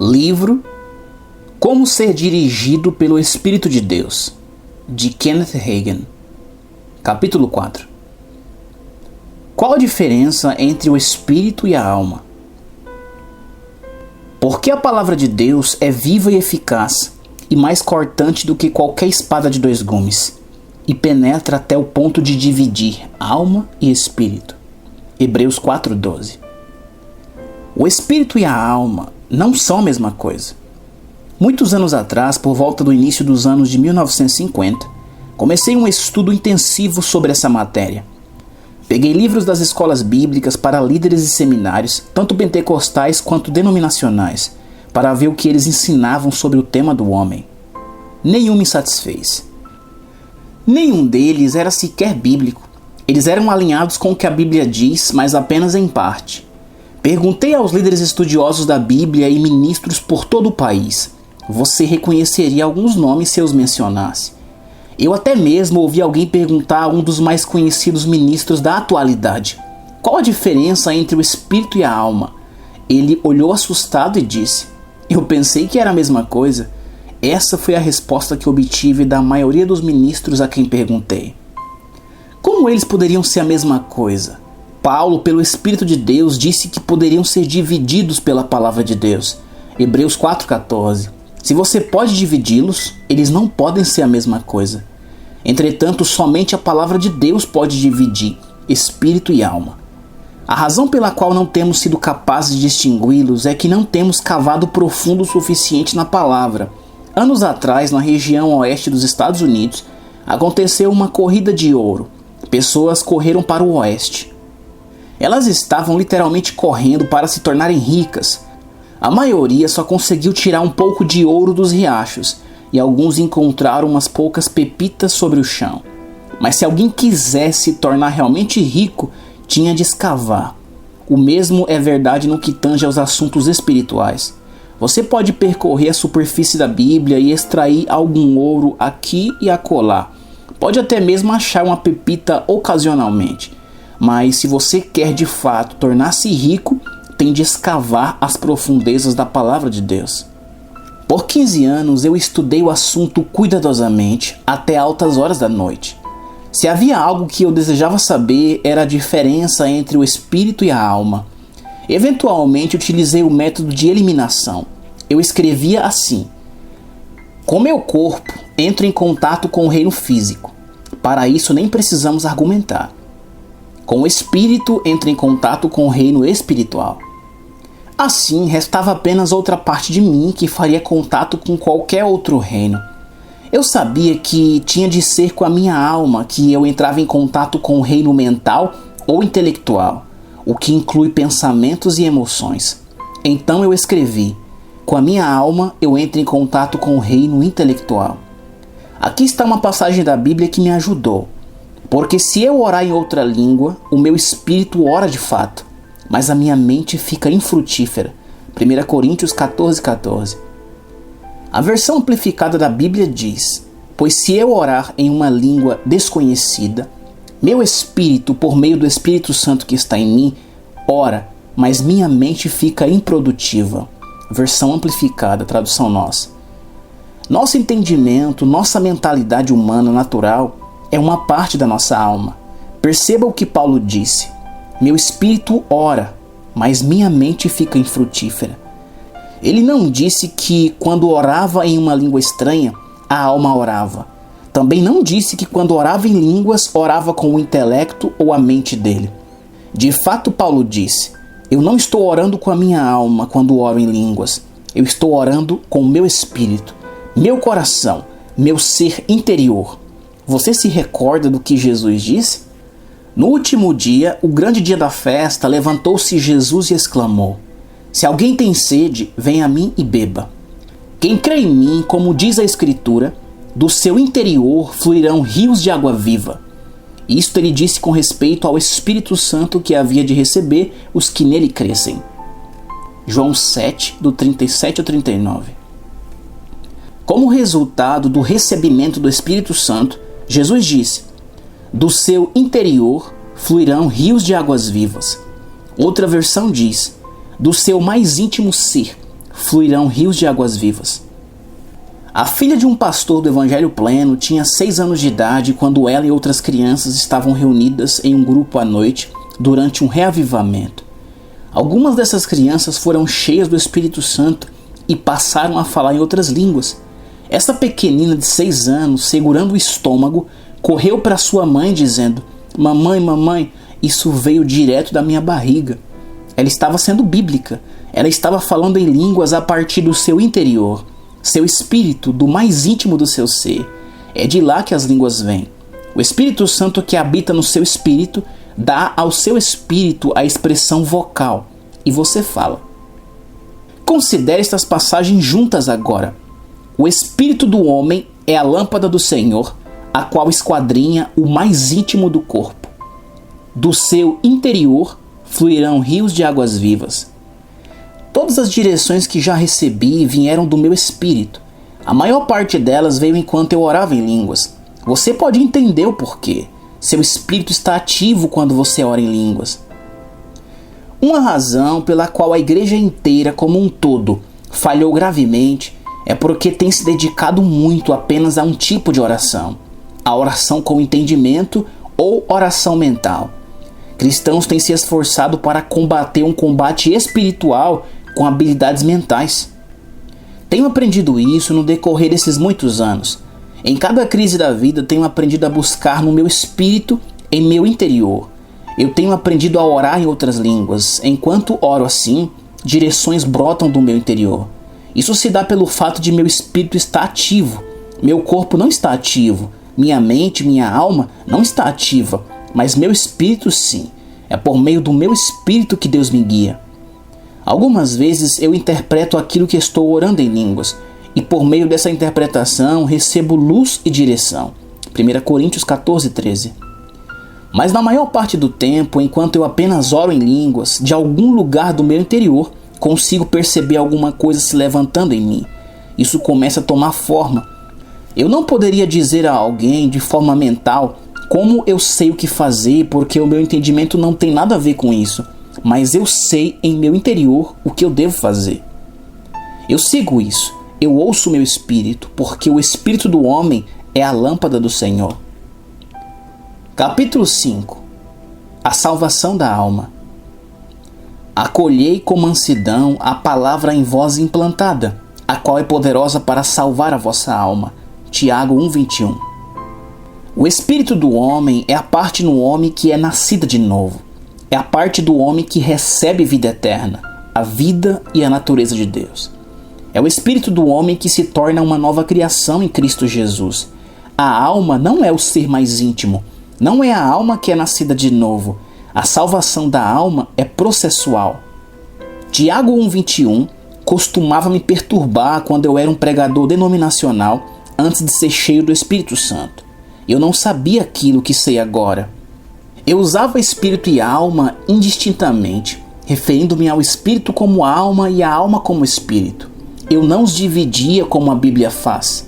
Livro Como Ser Dirigido pelo Espírito de Deus, de Kenneth Hagin. Capítulo 4. Qual a diferença entre o espírito e a alma? Porque a palavra de Deus é viva e eficaz, e mais cortante do que qualquer espada de dois gumes, e penetra até o ponto de dividir alma e espírito. Hebreus 4:12. O espírito e a alma não são a mesma coisa. Muitos anos atrás, por volta do início dos anos de 1950, comecei um estudo intensivo sobre essa matéria. Peguei livros das escolas bíblicas para líderes e seminários, tanto pentecostais quanto denominacionais, para ver o que eles ensinavam sobre o tema do homem. Nenhum me satisfez. Nenhum deles era sequer bíblico. Eles eram alinhados com o que a Bíblia diz, mas apenas em parte. Perguntei aos líderes estudiosos da Bíblia e ministros por todo o país. Você reconheceria alguns nomes se eu os mencionasse. Eu até mesmo ouvi alguém perguntar a um dos mais conhecidos ministros da atualidade: qual a diferença entre o espírito e a alma? Ele olhou assustado e disse: eu pensei que era a mesma coisa. Essa foi a resposta que obtive da maioria dos ministros a quem perguntei. Como eles poderiam ser a mesma coisa? Paulo, pelo Espírito de Deus, disse que poderiam ser divididos pela palavra de Deus. Hebreus 4:14. Se você pode dividi-los, eles não podem ser a mesma coisa. Entretanto, somente a palavra de Deus pode dividir espírito e alma. A razão pela qual não temos sido capazes de distingui-los é que não temos cavado profundo o suficiente na palavra. Anos atrás, na região oeste dos Estados Unidos, aconteceu uma corrida de ouro. Pessoas correram para o oeste. Elas estavam literalmente correndo para se tornarem ricas. A maioria só conseguiu tirar um pouco de ouro dos riachos, e alguns encontraram umas poucas pepitas sobre o chão. Mas se alguém quisesse se tornar realmente rico, tinha de escavar. O mesmo é verdade no que tange aos assuntos espirituais. Você pode percorrer a superfície da Bíblia e extrair algum ouro aqui e acolá. Pode até mesmo achar uma pepita ocasionalmente. Mas se você quer de fato tornar-se rico, tem de escavar as profundezas da palavra de Deus. Por 15 anos eu estudei o assunto cuidadosamente até altas horas da noite. Se havia algo que eu desejava saber, era a diferença entre o espírito e a alma. Eventualmente utilizei o método de eliminação. Eu escrevia assim: com meu corpo entro em contato com o reino físico. Para isso nem precisamos argumentar. Com o espírito entro em contato com o reino espiritual. Assim, restava apenas outra parte de mim que faria contato com qualquer outro reino. Eu sabia que tinha de ser com a minha alma que eu entrava em contato com o reino mental ou intelectual, o que inclui pensamentos e emoções. Então eu escrevi: com a minha alma eu entro em contato com o reino intelectual. Aqui está uma passagem da Bíblia que me ajudou. Porque se eu orar em outra língua, o meu espírito ora de fato, mas a minha mente fica infrutífera. 1 Coríntios 14:14. A versão amplificada da Bíblia diz: pois se eu orar em uma língua desconhecida, meu espírito, por meio do Espírito Santo que está em mim, ora, mas minha mente fica improdutiva. Versão amplificada, tradução nossa. Nosso entendimento, nossa mentalidade humana natural é uma parte da nossa alma. Perceba o que Paulo disse: meu espírito ora, mas minha mente fica infrutífera. Ele não disse que quando orava em uma língua estranha, a alma orava. Também não disse que quando orava em línguas, orava com o intelecto ou a mente dele. De fato, Paulo disse: eu não estou orando com a minha alma quando oro em línguas. Eu estou orando com o meu espírito, meu coração, meu ser interior. Você se recorda do que Jesus disse? No último dia, o grande dia da festa, levantou-se Jesus e exclamou: se alguém tem sede, venha a mim e beba. Quem crê em mim, como diz a Escritura, do seu interior fluirão rios de água viva. Isto ele disse com respeito ao Espírito Santo que havia de receber os que nele crescem. João 7, do 37 ao 39. Como resultado do recebimento do Espírito Santo, Jesus disse: do seu interior fluirão rios de águas vivas. Outra versão diz: do seu mais íntimo ser fluirão rios de águas vivas. A filha de um pastor do Evangelho Pleno tinha 6 anos de idade quando ela e outras crianças estavam reunidas em um grupo à noite durante um reavivamento. Algumas dessas crianças foram cheias do Espírito Santo e passaram a falar em outras línguas. Essa pequenina de 6 anos, segurando o estômago, correu para sua mãe dizendo: "Mamãe, mamãe, isso veio direto da minha barriga." Ela estava sendo bíblica. Ela estava falando em línguas a partir do seu interior, seu espírito, do mais íntimo do seu ser. É de lá que as línguas vêm. O Espírito Santo que habita no seu espírito dá ao seu espírito a expressão vocal, e você fala. Considere estas passagens juntas agora. O espírito do homem é a lâmpada do Senhor, a qual esquadrinha o mais íntimo do corpo. Do seu interior fluirão rios de águas vivas. Todas as direções que já recebi vieram do meu espírito. A maior parte delas veio enquanto eu orava em línguas. Você pode entender o porquê. Seu espírito está ativo quando você ora em línguas. Uma razão pela qual a igreja inteira como um todo falhou gravemente é porque tem se dedicado muito apenas a um tipo de oração. A oração com entendimento ou oração mental. Cristãos têm se esforçado para combater um combate espiritual com habilidades mentais. Tenho aprendido isso no decorrer desses muitos anos. Em cada crise da vida tenho aprendido a buscar no meu espírito, em meu interior. Eu tenho aprendido a orar em outras línguas. Enquanto oro assim, direções brotam do meu interior. Isso se dá pelo fato de meu espírito estar ativo. Meu corpo não está ativo. Minha mente, minha alma não está ativa. Mas meu espírito sim. É por meio do meu espírito que Deus me guia. Algumas vezes eu interpreto aquilo que estou orando em línguas. E por meio dessa interpretação recebo luz e direção. 1 Coríntios 14:13. Mas na maior parte do tempo, enquanto eu apenas oro em línguas, de algum lugar do meu interior, consigo perceber alguma coisa se levantando em mim. Isso começa a tomar forma. Eu não poderia dizer a alguém de forma mental como eu sei o que fazer, porque o meu entendimento não tem nada a ver com isso. Mas eu sei em meu interior o que eu devo fazer. Eu sigo isso. Eu ouço meu espírito, porque o espírito do homem é a lâmpada do Senhor. Capítulo 5. A salvação da alma. Acolhei com mansidão a palavra em vós implantada, a qual é poderosa para salvar a vossa alma. Tiago 1:21. O espírito do homem é a parte no homem que é nascida de novo. É a parte do homem que recebe vida eterna, a vida e a natureza de Deus. É o espírito do homem que se torna uma nova criação em Cristo Jesus. A alma não é o ser mais íntimo. Não é a alma que é nascida de novo. A salvação da alma é processual. Tiago 1:21 costumava me perturbar quando eu era um pregador denominacional antes de ser cheio do Espírito Santo. Eu não sabia aquilo que sei agora. Eu usava espírito e alma indistintamente, referindo-me ao espírito como alma e a alma como espírito. Eu não os dividia como a Bíblia faz.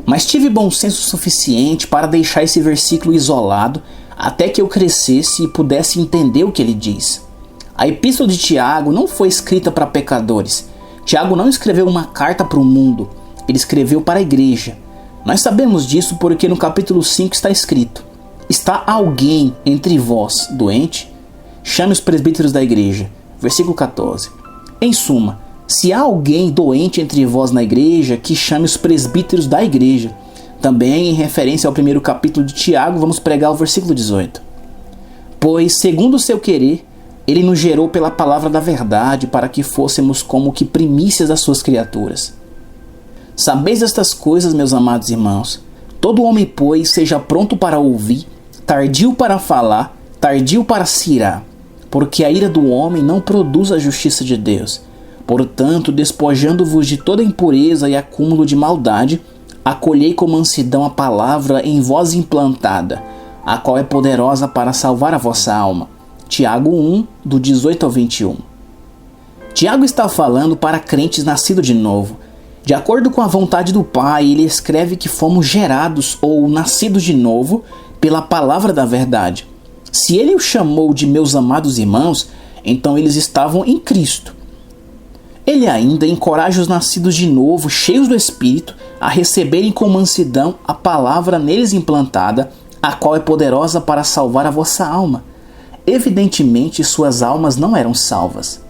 Mas tive bom senso suficiente para deixar esse versículo isolado até que eu crescesse e pudesse entender o que ele diz. A epístola de Tiago não foi escrita para pecadores. Tiago não escreveu uma carta para o mundo. Ele escreveu para a igreja. Nós sabemos disso porque no capítulo 5 está escrito: está alguém entre vós doente? Chame os presbíteros da igreja. Versículo 14. Em suma, se há alguém doente entre vós na igreja, que chame os presbíteros da igreja. Também, em referência ao primeiro capítulo de Tiago, vamos pregar o versículo 18. Pois, segundo o seu querer, ele nos gerou pela palavra da verdade, para que fôssemos como que primícias das suas criaturas. Sabeis estas coisas, meus amados irmãos. Todo homem, pois, seja pronto para ouvir, tardio para falar, tardio para se irar, porque a ira do homem não produz a justiça de Deus. Portanto, despojando-vos de toda impureza e acúmulo de maldade, acolhei com mansidão a palavra em vós implantada, a qual é poderosa para salvar a vossa alma. Tiago 1, do 18 ao 21. Tiago está falando para crentes nascidos de novo. De acordo com a vontade do Pai, ele escreve que fomos gerados ou nascidos de novo pela palavra da verdade. Se ele os chamou de meus amados irmãos, então eles estavam em Cristo. Ele ainda encoraja os nascidos de novo, cheios do Espírito, a receberem com mansidão a palavra neles implantada, a qual é poderosa para salvar a vossa alma. Evidentemente, suas almas não eram salvas.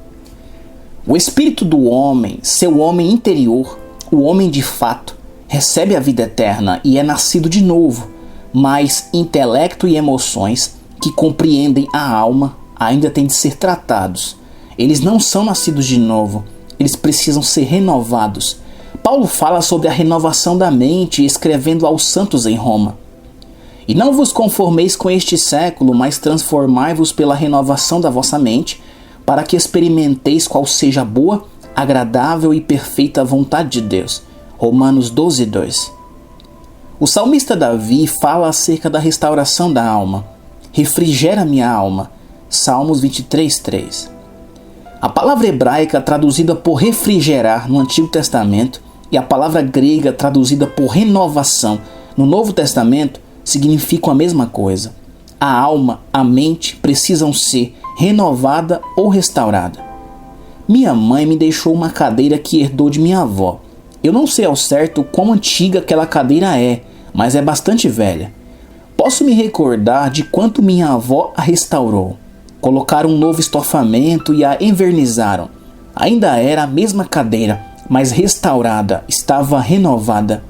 O espírito do homem, seu homem interior, o homem de fato, recebe a vida eterna e é nascido de novo, mas intelecto e emoções que compreendem a alma ainda têm de ser tratados. Eles não são nascidos de novo, eles precisam ser renovados. Paulo fala sobre a renovação da mente, escrevendo aos santos em Roma. E não vos conformeis com este século, mas transformai-vos pela renovação da vossa mente, para que experimenteis qual seja a boa, agradável e perfeita vontade de Deus. Romanos 12, 2. O salmista Davi fala acerca da restauração da alma. Refrigera minha alma. Salmos 23, 3. A palavra hebraica traduzida por refrigerar no Antigo Testamento e a palavra grega traduzida por renovação no Novo Testamento significam a mesma coisa. A alma, a mente precisam ser renovada ou restaurada. Minha mãe me deixou uma cadeira que herdou de minha avó. Eu não sei ao certo quão antiga aquela cadeira é, mas é bastante velha. Posso me recordar de quanto minha avó a restaurou. Colocaram um novo estofamento e a envernizaram. Ainda era a mesma cadeira, mas restaurada, estava renovada.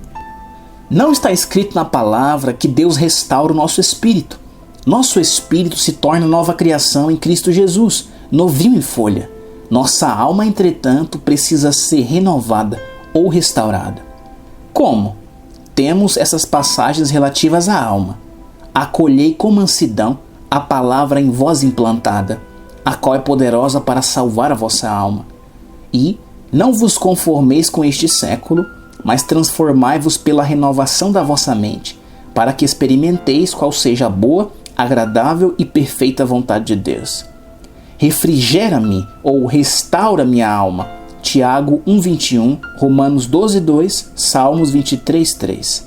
Não está escrito na palavra que Deus restaura o nosso espírito. Nosso espírito se torna nova criação em Cristo Jesus, novinho em folha. Nossa alma, entretanto, precisa ser renovada ou restaurada. Como? Temos essas passagens relativas à alma. Acolhei com mansidão a palavra em vós implantada, a qual é poderosa para salvar a vossa alma. E não vos conformeis com este século, mas transformai-vos pela renovação da vossa mente, para que experimenteis qual seja a boa, agradável e perfeita vontade de Deus. Refrigera-me ou restaura minha alma. Tiago 1,21, Romanos 12,2, Salmos 23,3.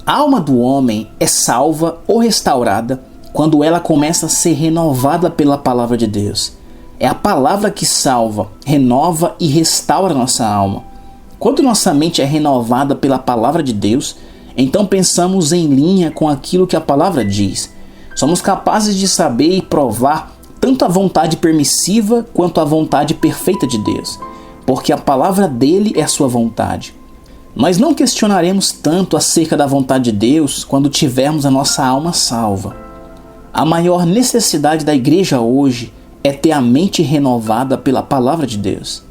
A alma do homem é salva ou restaurada quando ela começa a ser renovada pela palavra de Deus. É a palavra que salva, renova e restaura nossa alma. Quando nossa mente é renovada pela palavra de Deus, então pensamos em linha com aquilo que a palavra diz. Somos capazes de saber e provar tanto a vontade permissiva quanto a vontade perfeita de Deus, porque a palavra dele é a sua vontade. Nós não questionaremos tanto acerca da vontade de Deus quando tivermos a nossa alma salva. A maior necessidade da igreja hoje é ter a mente renovada pela palavra de Deus.